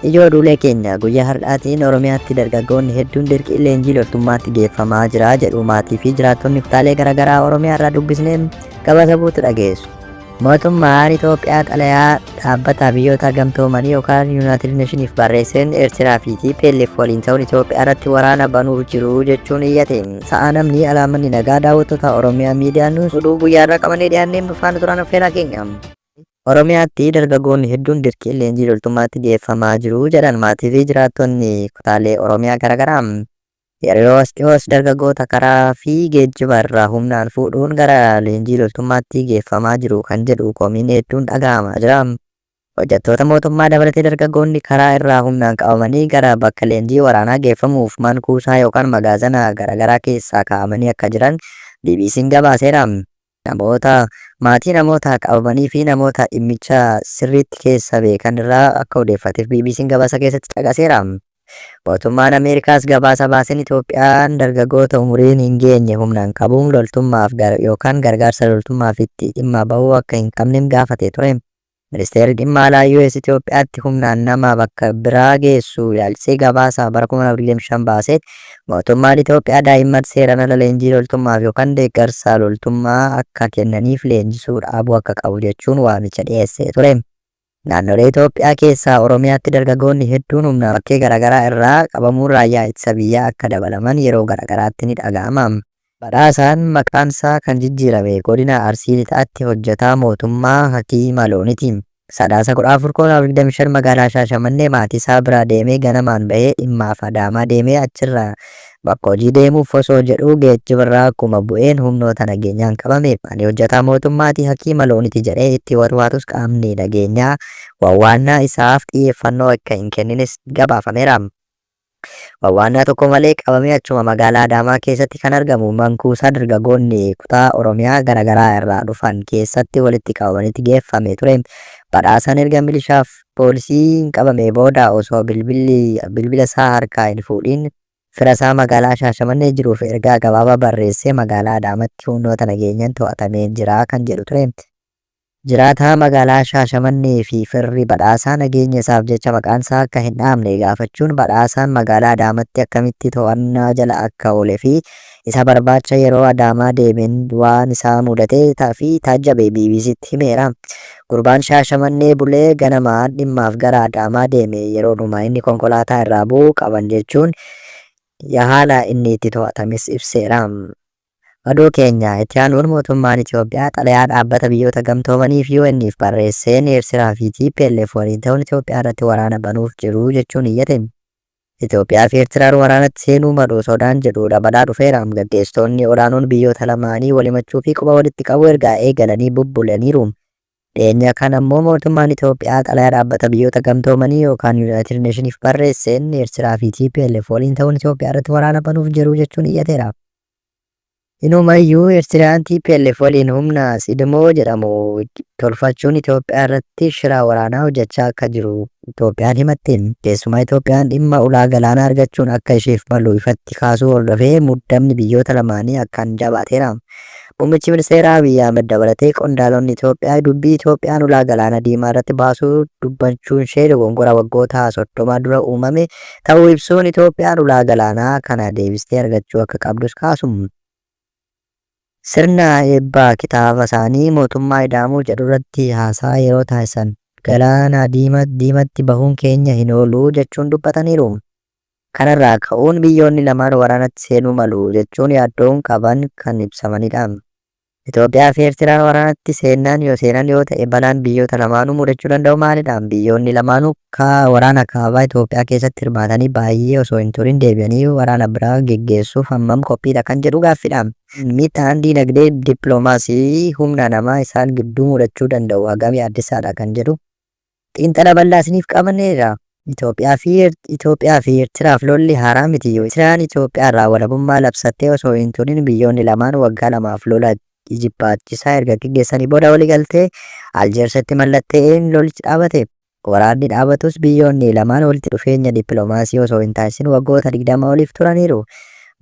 Ijoo duulee keenya guyyaa har'aatiin Oromiyaatti dargaggoonni hedduun dirqii leenjii loltummaatti geeffamaa jira jedhu maatii fi jiraattonni kutaalee garaagaraa Oromiyaa irraa dubbisnee gabaasa buutu dhageessu. Mootummaan Itoophiyaa xalayaa dhaabbata biyyoota gamtoomanii yookaan Yuunaayitid Neeshiniif barreesseen Eertiraa fi TPLF waliin ta'uun Itoophiyaa irratti waraana banuuf jiru jechuun iyyate. Sa'a namni alaamanni nagaa daawwattoota Oromiyaa miidiyaan oduu guyyaa irraa qabannee dhiyaannee faana turan affeeraa keenya. Oromiyaatti dargaggoonni hedduun dirqii leenjii loltummaatti geeffamaa jiru jedhan maatii fi jiraattonni kutaalee Oromiyaa garaagaraa. Yeroo dhiyoos dargaggoota karaa fi geejjiba irraa humnaan fuudhuun gara leenjii loltummaatti geeffamaa jiru kan jedhu komiin hedduun dhaga'amaa jira. Hojjettoota mootummaa dabalatee dargaggoonni karaa irraa humnaan qabamanii gara bakka leenjii waraanaa geeffamuuf mankuusaa yookaan magaazana garaagaraa keessaa kaa'amanii akka jiran BBC'n gabaaseera. Maatii namoota qabamanii fi namoota dhimmicha sirriitti keessa beekan irraa akka odeeffateef BBC'n gabaasa keessatti caqaseera. Mootummaan Ameerikaas gabaasa baaseen Itoophiyaan dargaggoota umuriin hin geenye humnaan qabuun loltummaaf yookaan gargaarsa loltummaaf itti dhimma bahuu akka hin qabne gaafate ture. Ministeerri dhimma alaa US Itoophiyaatti humnaan nama bakka biraa geessu ilaalchisee gabaasa bara 2025 baasee mootummaan Itoophiyaa daa'imman seeraan ala leenjii loltummaaf yookaan deeggarsa loltummaa akka kennaniif leenjisuu dhaabuu akka qabu jechuun waamicha dhiyeessee ture. Naannolee Itoophiyaa keessaa Oromiyaatti dargaggoonni hedduun humna bakkee garaagaraa irraa qabamuun raayyaa ittisa biyyaa akka dabalaman yeroo garaagaraatti ni dhaga'ama. Badhaasaan maqaansaa kan jijjiirame godina Arsii Lixaatti hojjetaa mootummaa Hakiima Looniti. Sadaasa 14 magaalaa Shaashamannee maatii isaa biraa deemee ganamaan bahee dhimmaaf Adaamaa deemee achirraa bakka hojii deemuuf osoo jedhu geejjibarraa akkuma bu'een humnoota nageenyaan qabame. Ani hojjetaa mootummaati Hakiima Looniti jedhee itti warwaatus qaamni nageenyaa wawwaannaa isaaf xiyyeeffannoo akka hin kennines gabaafameera. Wawwaannaa tokko malee qabamee achuma magaalaa Adaamaa keessatti kan argamu mankuusaa dargaggoonni kutaa Oromiyaa garaagaraa irraa dhufan keessatti walitti qabamanitti geeffame ture. Badhaasaan erga milishaaf poolisiin qabame booda osoo bilbila isaa harkaa hin fuudhiin fira isaa magaalaa Shaashamannee jiruuf ergaa gabaabaa barreessee magaalaa Adaamaatti humnoota nageenyaan to'atamee jira kan jedhu ture. Jiraataa magaalaa Shaashamannee fi firri badhaasaa nageenya isaaf jecha maqaan isaa akka hin dhaamne gaafachuun badhaasaan magaalaa Adaamaatti akkamitti to'annaa jala akka oole fi isa barbaacha yeroo Adaamaa deemeen waan isaa mudatee fi taajjabe BBC'tti himeera. Gurbaan Shaashamannee bulee ganamaan dhimmaaf gara Adaamaa deeme yeroo dhumaa inni konkolaataa irraa bu'u qaban jechuun haala inni itti to'atames ibseera. Oduu keenya itti aanuun mootummaan Itoophiyaa xalayaa dhaabbata biyyoota gamtoomanii fi UN'if barreesseen Eertiraa fi TPLF waliin ta'uun Itoophiyaa irratti waraana banuuf jiru jechuun iyyate. Itoophiyaa fi Eertiraan waraanatti seenuu maduu sodaan jedhu dabalaa dhufeera. Gaggeessitoonni olaanoon biyyoota lamaanii walimachuu fi quba walitti qabu ergaa eegalanii bubbulaniiru. Dhiyeenya kana ammoo mootummaan Itoophiyaa xalayaa dhaabbata biyyoota gamtoomanii yookaan Yuunaayitid Neeshiniif barreesseen Eertiraa fi TPLF waliin ta'uun Itoophiyaa irratti waraana banuuf jiru jechuun iyyateera. Inumayyuu Eertiraan TPLF waliin humna Sidimoo jedhamu tolfachuun Itoophiyaa irratti shira waraanaa hojjechaa akka jiru Itoophiyaan himatte. Keessumaa Itoophiyaan dhimma ulaa galaanaa argachuun akka isheef malu ifatti kaasuu hordofee muddamni biyyoota lamaanii akkaan jabaateera. Muummichi ministeeraa Abiyyi Ahmed dabalatee qondaalonni Itoophiyaa dubbii Itoophiyaan ulaa galaana diimaa irratti baasuu dubbachuun ishee dogongora waggoota 30 dura uumame ta'uu ibsuun Itoophiyaan ulaa galaanaa kana deebistee argachuu akka qabdus kaasu. Sirna eebbaa kitaaba isaanii mootummaa ida'amuu jedhu irratti haasaa yeroo taasisan galaana diimatti bahuun keenya hin oolu jechuun dubbataniiru. Kanarraa ka'uun biyyoonni lamaan waraanatti seenuu malu jechuun yaaddoon qaban kan ibsamanidha. Itoophiyaa fi Eertiraan waraanatti seenan yoo ta'e balaan biyyoota lamaanuu mudachuu danda'u maalidha? Biyyoonni lamaanuu waraana kaabaa Itoophiyaa keessatti hirmaatanii baay'ee osoo hin turin deebi'anii waraana biraa geggeessuuf hammam qophiidha kan jedhu gaaffidha. Miidhaan diinagdee dippiloomaasii humna namaa isaan gidduu mudachuu danda'u hagam yaaddeessaadha kan jedhu xiinxala bal'aa isiniif qabanneerra. Itoophiyaa fi Eertiraaf lolli haaraa mitiyyuu. Eertiraan Itoophiyaa irraa walabummaa labsattee osoo hin turin biyyoonni lamaan waggaa lamaaf lola jibbaachisaa erga gaggeessanii booda waliigaltee Aljeersatti mallatteesseen lolichi dhaabate. Waraanni dhaabatus biyyoonni lamaan walitti dhufeenya dippiloomaasii osoo hin taasisin waggoota 20 oliif turaniiru.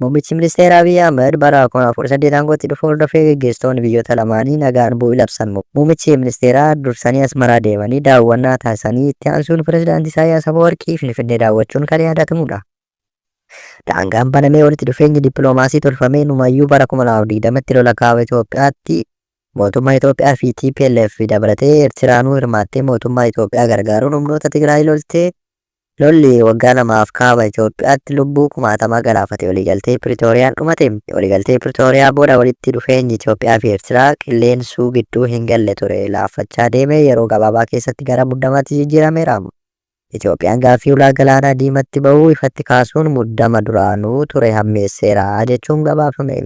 Muummichi ministeeraa Abiy Ahmed bara 2018 aangootti dhufu hordofee gaggeessitoonni biyyoota lamaanii nagaan bu'uu labsan. Muummichi ministeeraa dursanii Asmaraa deemanii daawwannaa taasisanii itti aansuun pirezidaantii Isaayyaas Afeworqii Finfinnee daawwachuun kan yaadatamudha. Daangaan banamee walitti dhufeenyi dippiloomaasii tolfamee numayyuu bara 2020tti lola kaaba Itoophiyaatti mootummaa Itoophiyaa fi TPLF dabalatee Eertiraanuu hirmaattee mootummaa Itoophiyaa gargaaruun humnoota Tigraay loltee lolli waggaa lamaaf kaaba Itoophiyaatti lubbuu kumaatamaa galaafate. Waliigaltee Piritooriyaan dhumate. Waliigaltee Piritooriyaa booda walitti dhufeenyi Itoophiyaa fi Eertiraa qilleensuu gidduu hin galle ture. Laaffachaa deemee yeroo gabaabaa keessatti gara muddamaatti jijjiirameera. Itoophiyaan gaaffii ulaa galaanaa diimatti bahuu ifatti kaasuun muddama duraanuu ture hammeesseera jechuun gabaafame.